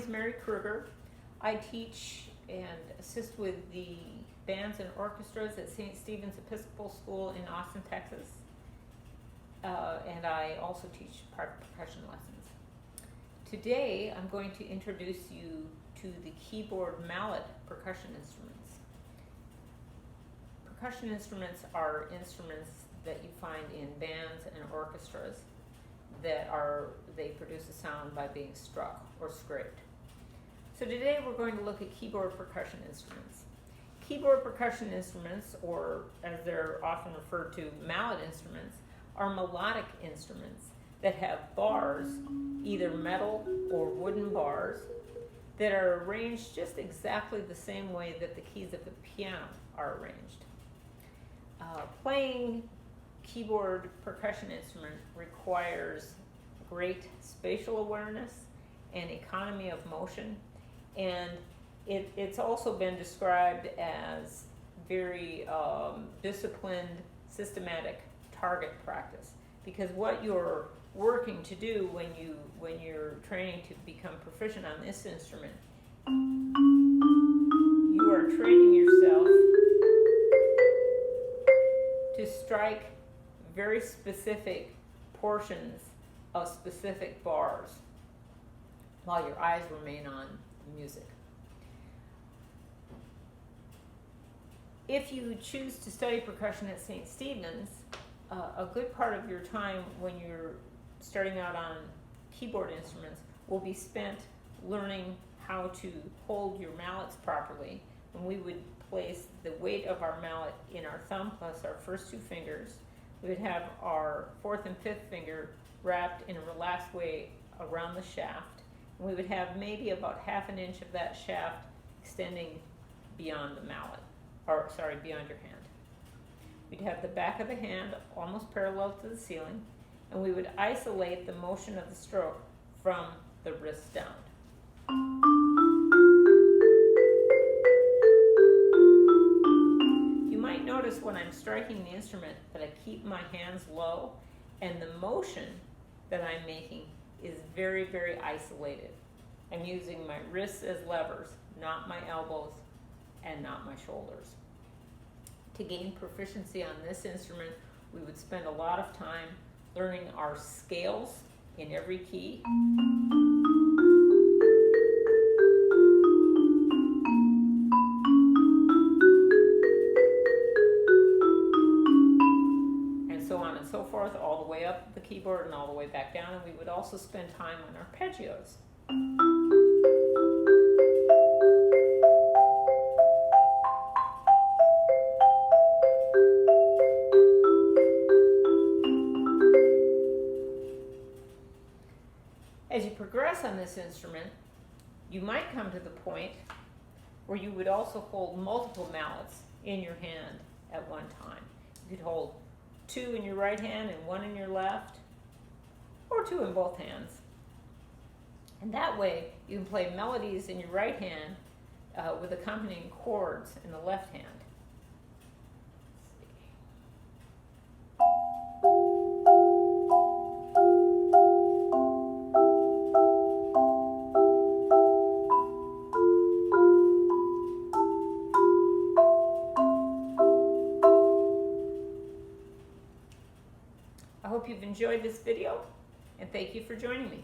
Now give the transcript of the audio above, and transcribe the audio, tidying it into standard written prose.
is Mary Kruger. I teach and assist with the bands and orchestras at St. Stephen's Episcopal School in Austin, Texas. And I also teach percussion lessons. Today, I'm going to introduce you to the keyboard mallet percussion instruments. Percussion instruments are instruments that you find in bands and orchestras they produce a sound by being struck or scraped. So today we're going to look at keyboard percussion instruments. Keyboard percussion instruments, or as they're often referred to, mallet instruments, are melodic instruments that have bars, either metal or wooden bars, that are arranged just exactly the same way that the keys of the piano are arranged. Playing keyboard percussion instrument requires great spatial awareness and economy of motion, and it's also been described as very disciplined, systematic target practice, because what you're working to do when you're training to become proficient on this instrument, you are training yourself to strike very specific portions of specific bars while your eyes remain on the music. If you choose to study percussion at St. Stephen's, a good part of your time when you're starting out on keyboard instruments will be spent learning how to hold your mallets properly. And we would place the weight of our mallet in our thumb plus our first two fingers. We would have our fourth and fifth finger wrapped in a relaxed way around the shaft. And we would have maybe about ½ an inch of that shaft extending beyond the mallet, beyond your hand. We'd have the back of the hand almost parallel to the ceiling, and we would isolate the motion of the stroke from the wrist down. You might notice when I'm striking the instrument that I keep my hands low, and the motion that I'm making is very, very isolated. I'm using my wrists as levers, not my elbows and not my shoulders. To gain proficiency on this instrument, we would spend a lot of time learning our scales in every key. And so on and so forth, all the way up the keyboard and all the way back down, and we would also spend time on arpeggios. As you progress on this instrument, you might come to the point where you would also hold multiple mallets in your hand at one time. You could hold 2 in your right hand and 1 in your left, or 2 in both hands. And that way, you can play melodies in your right hand with accompanying chords in the left hand. I hope you've enjoyed this video, and thank you for joining me.